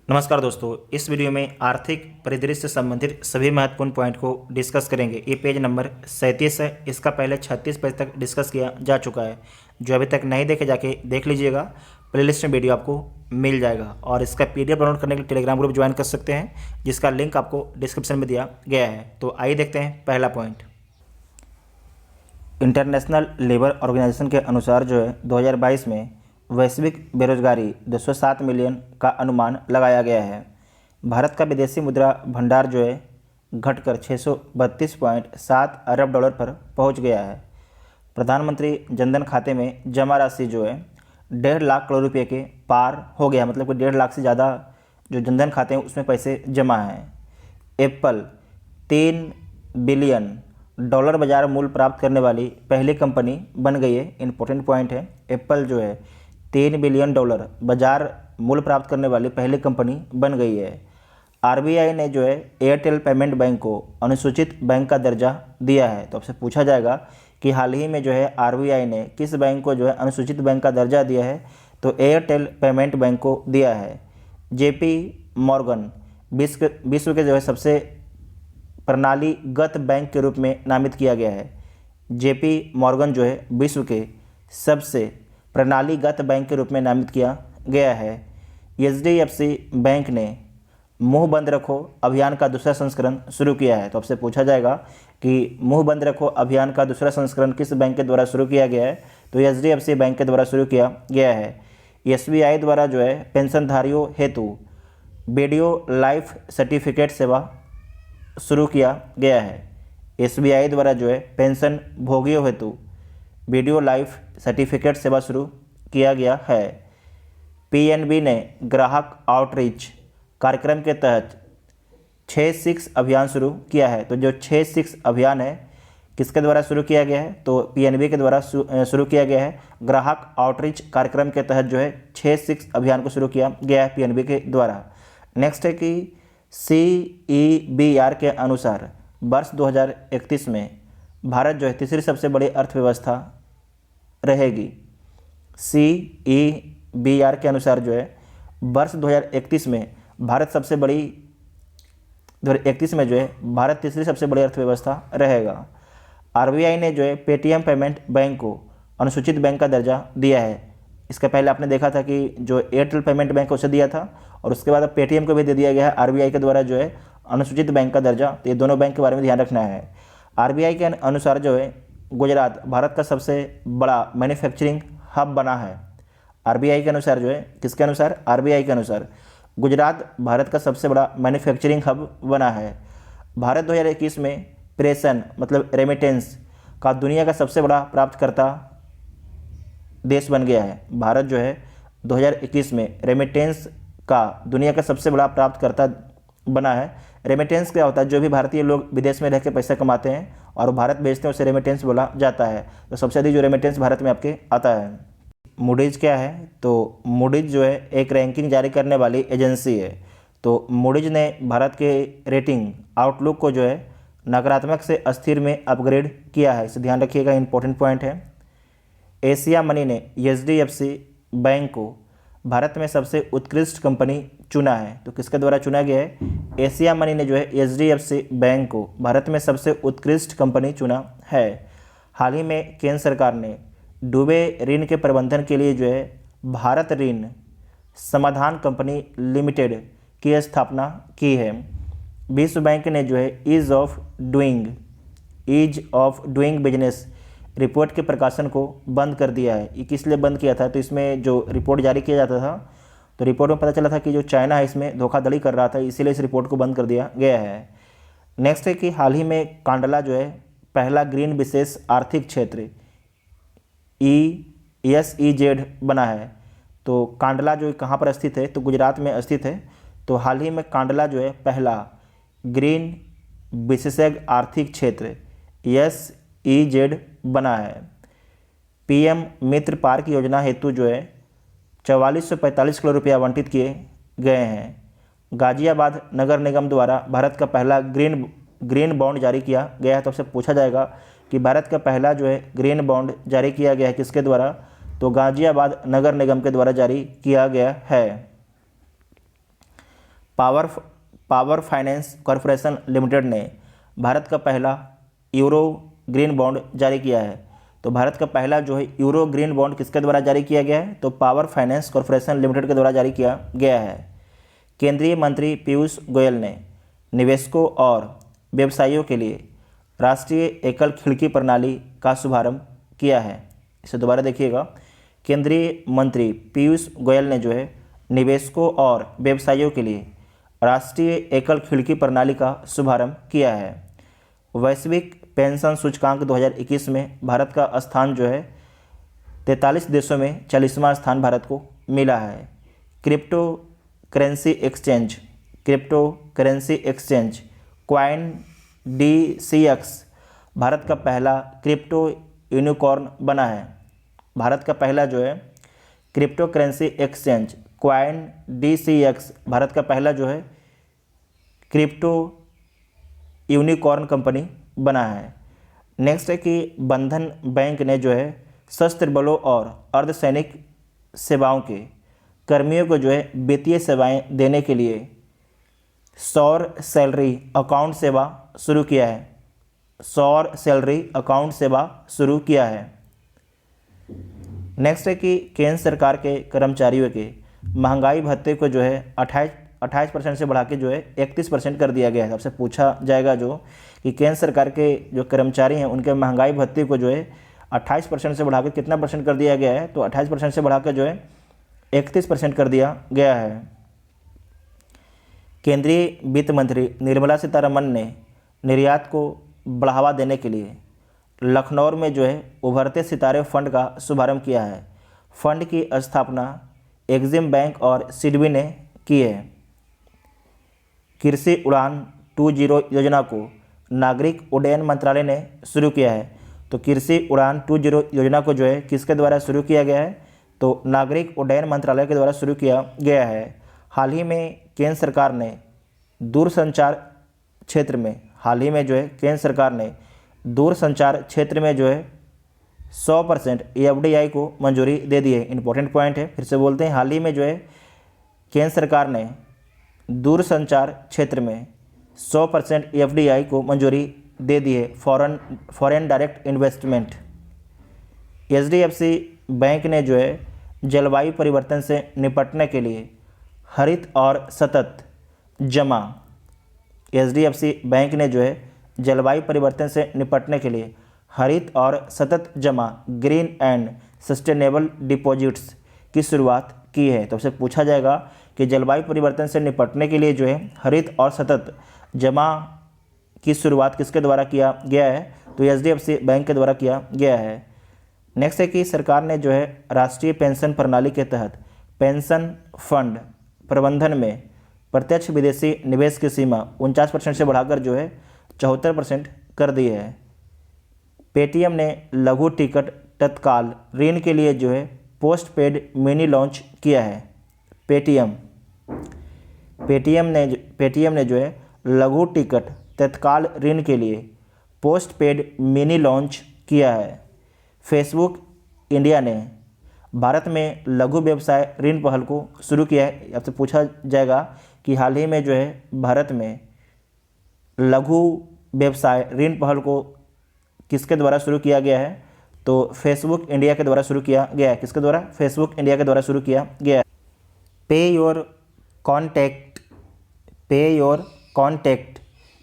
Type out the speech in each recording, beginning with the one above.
नमस्कार दोस्तों, इस वीडियो में आर्थिक परिदृश्य से संबंधित सभी महत्वपूर्ण पॉइंट को डिस्कस करेंगे। ये पेज नंबर 37 है। इसका पहले 36 पेज तक डिस्कस किया जा चुका है। जो अभी तक नहीं देखे जाके देख लीजिएगा, प्लेलिस्ट में वीडियो आपको मिल जाएगा। और इसका PDF डाउनलोड करने के लिए टेलीग्राम ग्रुप ज्वाइन कर सकते हैं, जिसका लिंक आपको डिस्क्रिप्शन में दिया गया है। तो आइए देखते हैं पहला पॉइंट। इंटरनेशनल लेबर ऑर्गेनाइजेशन के अनुसार जो है 2022 में वैश्विक बेरोजगारी 207 मिलियन का अनुमान लगाया गया है। भारत का विदेशी मुद्रा भंडार जो है घटकर 632.7 अरब डॉलर पर पहुंच गया है। प्रधानमंत्री जनधन खाते में जमा राशि जो है 1.5 लाख करोड़ रुपए के पार हो गया, मतलब कि 1.5 लाख से ज़्यादा जो जनधन खाते हैं उसमें पैसे जमा हैं। एप्पल 3 बिलियन डॉलर बाजार मूल्य प्राप्त करने वाली पहली कंपनी बन गई है। इंपॉर्टेंट पॉइंट है, एप्पल जो है 3 बिलियन डॉलर बाजार मूल्य प्राप्त करने वाली पहली कंपनी बन गई है। आरबीआई ने जो है एयरटेल पेमेंट बैंक को अनुसूचित बैंक का दर्जा दिया है। तो आपसे पूछा जाएगा कि हाल ही में जो है आरबीआई ने किस बैंक को जो है अनुसूचित बैंक का दर्जा दिया है, तो एयरटेल पेमेंट बैंक को दिया है। जेपी मॉर्गन विश्व के जो है सबसे प्रणालीगत बैंक के रूप में नामित किया गया है। जेपी मॉर्गन जो है विश्व के सबसे प्रणालीगत बैंक के रूप में नामित किया गया है। एचडीएफसी बैंक ने मुंह बंद रखो अभियान का दूसरा संस्करण शुरू किया है। तो आपसे पूछा जाएगा कि मुंह बंद रखो अभियान का दूसरा संस्करण किस बैंक के द्वारा शुरू किया गया है, तो एचडीएफसी बैंक के द्वारा शुरू किया गया है। एसबीआई द्वारा जो है पेंशनधारियों हेतु वीडियो लाइफ सर्टिफिकेट सेवा शुरू किया गया है। एसबीआई द्वारा जो है पेंशन भोगियों हेतु वीडियो लाइफ सर्टिफिकेट सेवा शुरू किया गया है। पीएनबी ने ग्राहक आउटरीच कार्यक्रम के तहत 6-6 अभियान शुरू किया है। तो जो 6-6 अभियान है किसके द्वारा शुरू किया गया है, तो पीएनबी के द्वारा शुरू किया गया है। ग्राहक आउटरीच कार्यक्रम के तहत जो है 6-6 अभियान को शुरू किया गया है पीएनबी के द्वारा। नेक्स्ट है कि CEBR के अनुसार वर्ष 2031 में भारत जो है तीसरी सबसे बड़ी अर्थव्यवस्था रहेगी। CEBR के अनुसार जो है वर्ष 2031 में भारत सबसे बड़ी 2031 में जो है भारत तीसरी सबसे बड़ी अर्थव्यवस्था रहेगा। आरबीआई ने जो है पेटीएम पेमेंट बैंक को अनुसूचित बैंक का दर्जा दिया है। इसके पहले आपने देखा था कि जो एयरटेल पेमेंट बैंक उसे दिया था, और उसके बाद अब पेटीएम को भी दे दिया गया है आरबीआई के द्वारा जो है अनुसूचित बैंक का दर्जा। तो ये दोनों बैंक के बारे में ध्यान रखना है। आरबीआई के अनुसार जो है गुजरात भारत का सबसे बड़ा मैन्युफैक्चरिंग हब बना है। आरबीआई के अनुसार जो है किसके अनुसार, आरबीआई के अनुसार गुजरात भारत का सबसे बड़ा मैन्युफैक्चरिंग हब बना है। भारत 2021 में प्रेषण मतलब रेमिटेंस का दुनिया का सबसे बड़ा प्राप्तकर्ता देश बन गया है। भारत जो है 2021 में रेमिटेंस का दुनिया का सबसे बड़ा प्राप्तकर्ता बना है। रेमिटेंस क्या होता है, जो भी भारतीय लोग विदेश में रह के पैसा कमाते हैं और भारत भेजते हैं उसे रेमिटेंस बोला जाता है। तो सबसे अधिक जो रेमिटेंस भारत में आपके आता है। मूडीज क्या है, तो मूडीज जो है एक रैंकिंग जारी करने वाली एजेंसी है। तो मूडीज ने भारत के रेटिंग आउटलुक को जो है नकारात्मक से अस्थिर में अपग्रेड किया है। इसे ध्यान रखिएगा, इंपॉर्टेंट पॉइंट है। एशिया मनी ने एचडीएफसी बैंक को भारत में सबसे उत्कृष्ट कंपनी चुना है। तो किसके द्वारा चुना गया है, एशिया मनी ने जो है एचडीएफसी बैंक को भारत में सबसे उत्कृष्ट कंपनी चुना है। हाल ही में केंद्र सरकार ने डूबे ऋण के प्रबंधन के लिए जो है भारत ऋण समाधान कंपनी लिमिटेड की स्थापना की है। विश्व बैंक ने जो है ease of doing business report के प्रकाशन को बंद कर दिया है। ये किस लिए बंद किया था, तो इसमें जो रिपोर्ट जारी किया जाता था तो रिपोर्ट में पता चला था कि जो चाइना है इसमें धोखाधड़ी कर रहा था, इसीलिए इस रिपोर्ट को बंद कर दिया गया है। नेक्स्ट है कि हाल ही में कांडला जो है पहला ग्रीन विशेष आर्थिक क्षेत्र ESEZ बना है। तो कांडला जो कहाँ पर स्थित है, तो गुजरात में स्थित है। तो हाल ही में कांडला जो है पहला ग्रीन विशेषज्ञ आर्थिक क्षेत्र ESEZ बना है। पीएम मित्र पार्क योजना हेतु जो है 4445 करोड़ रुपये आवंटित किए गए हैं। गाजियाबाद नगर निगम द्वारा भारत का पहला ग्रीन बॉन्ड जारी किया गया है। तो आपसे पूछा जाएगा कि भारत का पहला जो है ग्रीन बॉन्ड जारी किया गया है किसके द्वारा, तो गाजियाबाद नगर निगम के द्वारा जारी किया गया है। Power power finance corporation limited ने भारत का पहला यूरो ग्रीन बॉन्ड जारी किया है। तो भारत का पहला जो है यूरो ग्रीन बॉन्ड किसके द्वारा जारी किया गया है? तो पावर फाइनेंस कॉरपोरेशन लिमिटेड के द्वारा जारी किया गया है। केंद्रीय मंत्री पीयूष गोयल ने निवेशकों और व्यवसायियों के लिए राष्ट्रीय एकल खिड़की प्रणाली का शुभारंभ किया है। इसे दोबारा देखिएगा, केंद्रीय मंत्री पीयूष गोयल ने जो है निवेशकों और व्यवसायियों के लिए राष्ट्रीय एकल खिड़की प्रणाली का शुभारंभ किया है। वैश्विक पेंशन सूचकांक 2021 में भारत का स्थान जो है 43 देशों में 40वां स्थान भारत को मिला है। Crypto currency exchange coin DCX Bharat का पहला क्रिप्टो यूनिकॉर्न बना है। भारत का पहला जो है crypto currency exchange coin DCX Bharat का पहला जो है क्रिप्टो यूनिकॉर्न कंपनी बना है। नेक्स्ट है कि बंधन बैंक ने जो है सशस्त्र बलों और अर्धसैनिक सेवाओं के कर्मियों को जो है वित्तीय सेवाएं देने के लिए सौर सैलरी अकाउंट सेवा शुरू किया है। नेक्स्ट है कि केंद्र सरकार के कर्मचारियों के महंगाई भत्ते को जो है 28% से बढ़ा के जो है 31% कर दिया गया है। सबसे पूछा जाएगा जो कि केंद्र सरकार के जो कर्मचारी हैं उनके महंगाई भत्ते को जो है 28% से बढ़ा के कितना परसेंट कर दिया गया है? तो 28% से बढ़ा के जो है 31% कर दिया गया है। केंद्रीय वित्त मंत्री निर्मला सीतारमण ने निर्यात को बढ़ावा देने के लिए लखनऊ में जो है उभरते सितारे फंड का शुभारंभ किया है। फंड की स्थापना एग्जिम बैंक और सिडबी ने की है। कृषि उड़ान 20 योजना को नागरिक उड्डयन मंत्रालय ने शुरू किया है। तो कृषि उड़ान 20 योजना को जो है किसके द्वारा शुरू किया गया है? तो नागरिक उड्डयन मंत्रालय के द्वारा शुरू किया गया है। हाल ही में केंद्र सरकार ने दूरसंचार क्षेत्र में क्षेत्र में जो है 100% FDI को मंजूरी दे दी है। इंपॉर्टेंट पॉइंट है, फिर से बोलते हैं, हाल ही में जो है केंद्र सरकार ने दूरसंचार क्षेत्र में 100% FDI को मंजूरी दे दी है, foreign direct investment. HDFC bank ने जो है जलवायु परिवर्तन से निपटने के लिए हरित और सतत जमा HDFC बैंक ने जो है जलवायु परिवर्तन से निपटने के लिए हरित और सतत जमा ग्रीन एंड सस्टेनेबल डिपॉजिट्स की शुरुआत की है। तो उससे पूछा जाएगा कि जलवायु परिवर्तन से निपटने के लिए जो है हरित और सतत जमा की शुरुआत किसके द्वारा किया गया है? तो HDFC बैंक के द्वारा किया गया है। नेक्स्ट है कि सरकार ने जो है राष्ट्रीय पेंशन प्रणाली के तहत पेंशन फंड प्रबंधन में प्रत्यक्ष विदेशी निवेश की सीमा 49% से बढ़ाकर जो है 74% कर दी है। पेटीएम ने लघु टिकट तत्काल ऋण के लिए जो है पोस्ट पेड मिनी लॉन्च किया है। पेटीएम ने जो है लघु टिकट तत्काल ऋण के लिए पोस्ट पेड मिनी लॉन्च किया है। फेसबुक इंडिया ने भारत में लघु व्यवसाय ऋण पहल को शुरू किया है। आपसे पूछा जाएगा कि हाल ही में जो है भारत में लघु व्यवसाय ऋण पहल को किसके द्वारा शुरू किया गया है? तो फेसबुक इंडिया के द्वारा शुरू किया गया है। किसके द्वारा? फेसबुक इंडिया के द्वारा शुरू किया गया है। पे योर कॉन्टैक्ट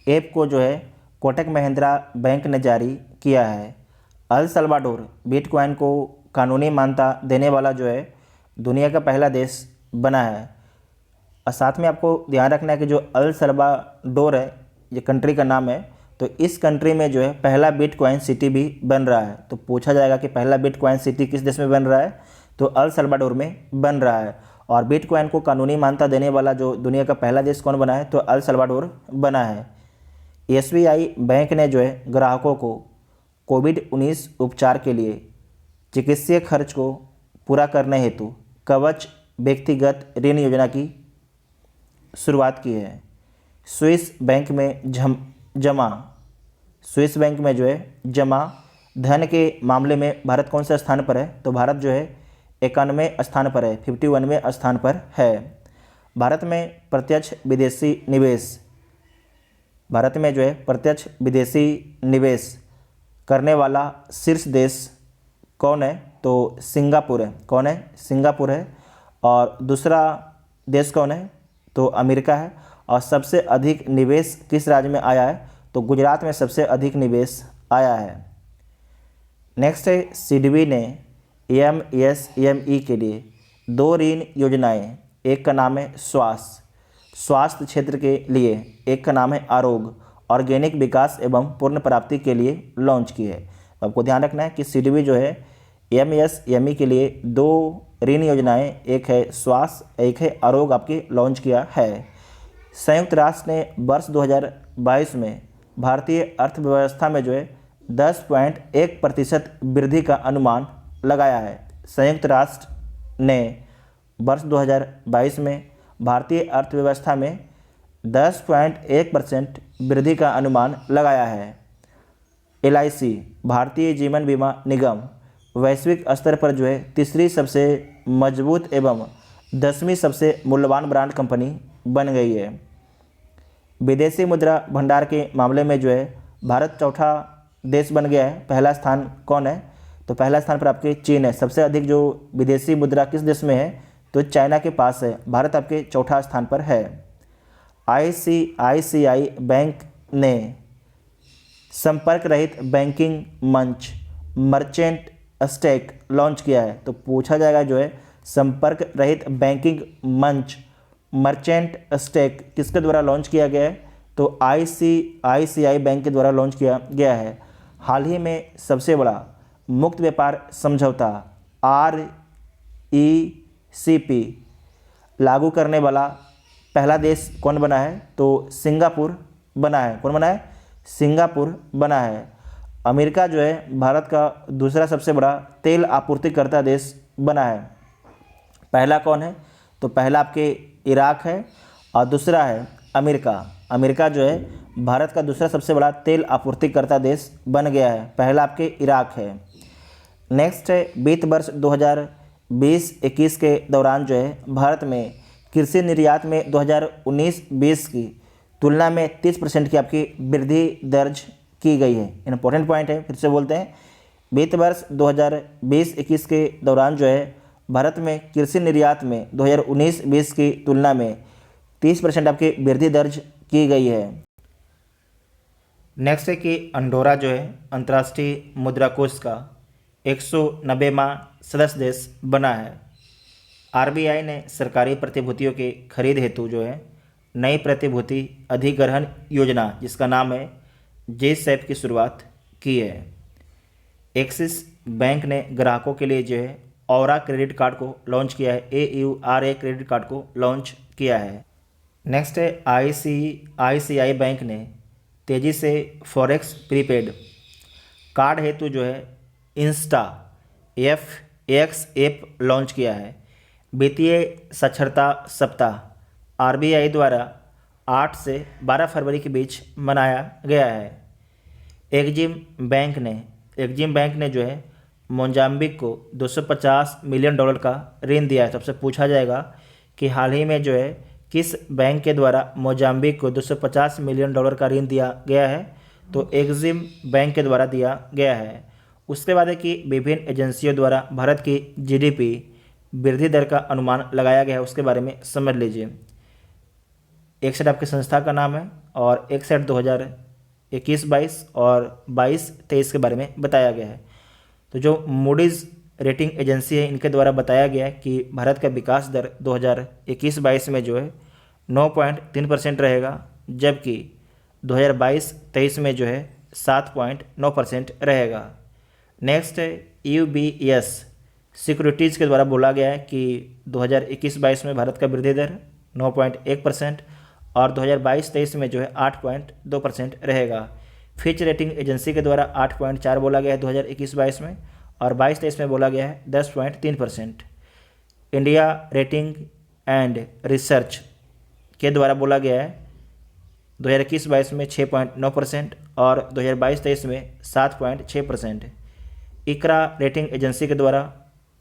ऐप को जो है कोटक महिंद्रा बैंक ने जारी किया है। अल सल्वाडोर बिटकॉइन को कानूनी मान्यता देने वाला जो है दुनिया का पहला देश बना है। और साथ में आपको ध्यान रखना है कि जो अल सल्वाडोर है ये कंट्री का नाम है, तो इस कंट्री में जो है पहला बिटकॉइन सिटी भी बन रहा है। तो पूछा जाएगा कि पहला बिटकॉइन सिटी किस देश में बन रहा है? तो अल सल्वाडोर में बन रहा है। और बिटकॉइन को कानूनी मान्यता देने वाला जो दुनिया का पहला देश कौन बना है? तो अल सल्वाडोर बना है। SBI बैंक ने जो है ग्राहकों को कोविड-19 उपचार के लिए चिकित्सीय खर्च को पूरा करने हेतु कवच व्यक्तिगत ऋण योजना की शुरुआत की है। स्विस बैंक में जो है जमा धन के मामले में भारत कौन से स्थान पर है? तो भारत जो है 91वें स्थान पर है, 51वें स्थान पर है। भारत में प्रत्यक्ष विदेशी निवेश, भारत में जो है प्रत्यक्ष विदेशी निवेश करने वाला शीर्ष देश कौन है? तो सिंगापुर है। कौन है? सिंगापुर है। और दूसरा देश कौन है? तो अमेरिका है। और सबसे अधिक निवेश किस राज्य में आया है? तो गुजरात में सबसे अधिक निवेश आया है। नेक्स्ट है, सिडबी ने एमएसएमई के लिए 2 ऋण योजनाएं, एक का नाम है स्वास्थ्य क्षेत्र के लिए, एक का नाम है आरोग्य, ऑर्गेनिक विकास एवं पूर्ण प्राप्ति के लिए लॉन्च की है। तो आपको ध्यान रखना है कि सिडबी जो है एमएसएमई के लिए 2 ऋण योजनाएं, एक है स्वास्थ्य, एक है आरोग्य, आपकी लॉन्च किया है। संयुक्त राष्ट्र ने वर्ष 2022 में भारतीय अर्थव्यवस्था में जो है 10.1% वृद्धि का अनुमान लगाया है। संयुक्त राष्ट्र ने वर्ष 2022 में भारतीय अर्थव्यवस्था में 10.1% वृद्धि का अनुमान लगाया है। LIC भारतीय जीवन बीमा निगम वैश्विक स्तर पर जो है तीसरी सबसे मजबूत एवं 10वीं सबसे मूल्यवान ब्रांड कंपनी बन गई है। विदेशी मुद्रा भंडार के मामले में जो है भारत चौथा देश बन गया है। पहला स्थान कौन है? तो पहला स्थान पर आपके चीन है। सबसे अधिक जो विदेशी मुद्रा किस देश में है? तो चाइना के पास है। भारत आपके चौथा स्थान पर है। ICICI बैंक ने संपर्क रहित बैंकिंग मंच मर्चेंट स्टेक लॉन्च किया है। तो पूछा जाएगा जो है संपर्क रहित बैंकिंग मंच मर्चेंट स्टेक किसके द्वारा लॉन्च किया गया है? तो ICICI बैंक के द्वारा लॉन्च किया गया है। हाल ही में सबसे बड़ा मुक्त व्यापार समझौता RCEP लागू करने वाला पहला देश कौन बना है? तो सिंगापुर बना है। कौन बना है? सिंगापुर बना है। अमेरिका जो है भारत का दूसरा सबसे बड़ा तेल आपूर्तिकर्ता देश बना है। पहला कौन है? तो पहला आपके इराक है और दूसरा है अमेरिका। अमेरिका जो है भारत का दूसरा सबसे बड़ा तेल आपूर्तिकर्ता देश बन गया है। पहला आपके इराक है। नेक्स्ट है, वित्त वर्ष 2020-21 के दौरान जो है भारत में कृषि निर्यात में 2019-20 की तुलना में 30% की आपकी वृद्धि दर्ज की गई है। इंपॉर्टेंट पॉइंट है, फिर से बोलते हैं। वित्त वर्ष 2020-21 के दौरान जो है भारत में कृषि निर्यात में 2019-20 की तुलना में 30% आपकी वृद्धि दर्ज की गई है। नेक्स्ट है कि अंडोरा जो है अंतर्राष्ट्रीय मुद्रा कोष का 190वां सदस्य देश बना है। RBI ने सरकारी प्रतिभूतियों के खरीद हेतु जो है नई प्रतिभूति अधिग्रहण योजना, जिसका नाम है JSAP, की शुरुआत की है। एक्सिस बैंक ने ग्राहकों के लिए जो है औरा क्रेडिट कार्ड को लॉन्च किया है। AURA क्रेडिट कार्ड को लॉन्च किया है। नेक्स्ट है, ICICI बैंक ने तेज़ी से फॉरेक्स प्रीपेड कार्ड हेतु जो है इंस्टा FX ऐप लॉन्च किया है। वित्तीय साक्षरता सप्ताह RBI द्वारा 8 से 12 फरवरी के बीच मनाया गया है। एक्जिम बैंक ने जो है मोजाम्बिक को $250 मिलियन का ऋण दिया है। सबसे पूछा जाएगा कि हाल ही में जो है किस बैंक के द्वारा मोजाम्बिक को $250 मिलियन का ऋण दिया गया है? तो एक्जिम बैंक के द्वारा दिया गया है। उसके बाद है कि विभिन्न एजेंसियों द्वारा भारत की GDP वृद्धि दर का अनुमान लगाया गया है। उसके बारे में समझ लीजिए। एक साइड आपकी संस्था का नाम है और एक साइड 2021-22 और 22-23 के बारे में बताया गया है। तो जो मूडीज़ रेटिंग एजेंसी है, इनके द्वारा बताया गया है कि भारत का विकास दर 2021-22 में जो है 9.3% रहेगा, जबकि 2022-23 में जो है 7.9% रहेगा। नेक्स्ट है, UBS सिक्योरिटीज़ के द्वारा बोला गया है कि 2021-22 में भारत का वृद्धि दर 9.1% और 2022-23 में जो है 8.2% रहेगा। फिच रेटिंग एजेंसी के द्वारा 8.4 बोला गया है 2021-22 में और 22-23 में बोला गया है 10.3%। इंडिया रेटिंग एंड रिसर्च के द्वारा बोला गया है 2021-22 में 6.9% और 2022-23 में 7.6%। इकरा रेटिंग एजेंसी के द्वारा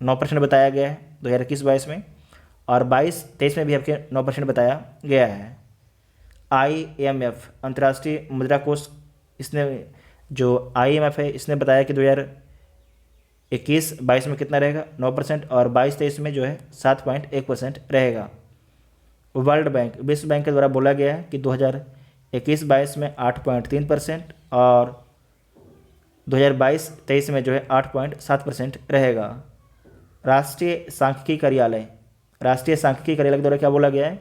9% बताया गया है 2021-22 में और 22-23 में भी आपके 9% बताया गया है। IMF अंतर्राष्ट्रीय मुद्रा कोष, इसने जो IMF है इसने बताया कि 2021-22 में कितना रहेगा 9% और 22-23 में जो है 7.1% रहेगा। वर्ल्ड बैंक, विश्व बैंक के द्वारा बोला गया है कि 2021-22 में 8.3% और 2022-23 में जो है 8.7% रहेगा। राष्ट्रीय सांख्यिकी कार्यालय के द्वारा क्या बोला गया है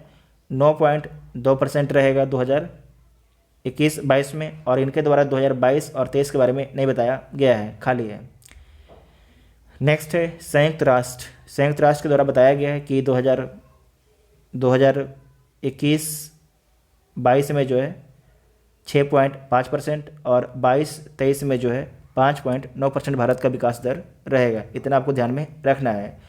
9.2% रहेगा 2021-22 में, और इनके द्वारा 2022 और 23 के बारे में नहीं बताया गया है, खाली है। नेक्स्ट है संयुक्त राष्ट्र के द्वारा बताया गया है कि 2021-22 में जो है 6.5% और 22-23 में जो है 5.9% भारत का विकास दर रहेगा। इतना आपको ध्यान में रखना है।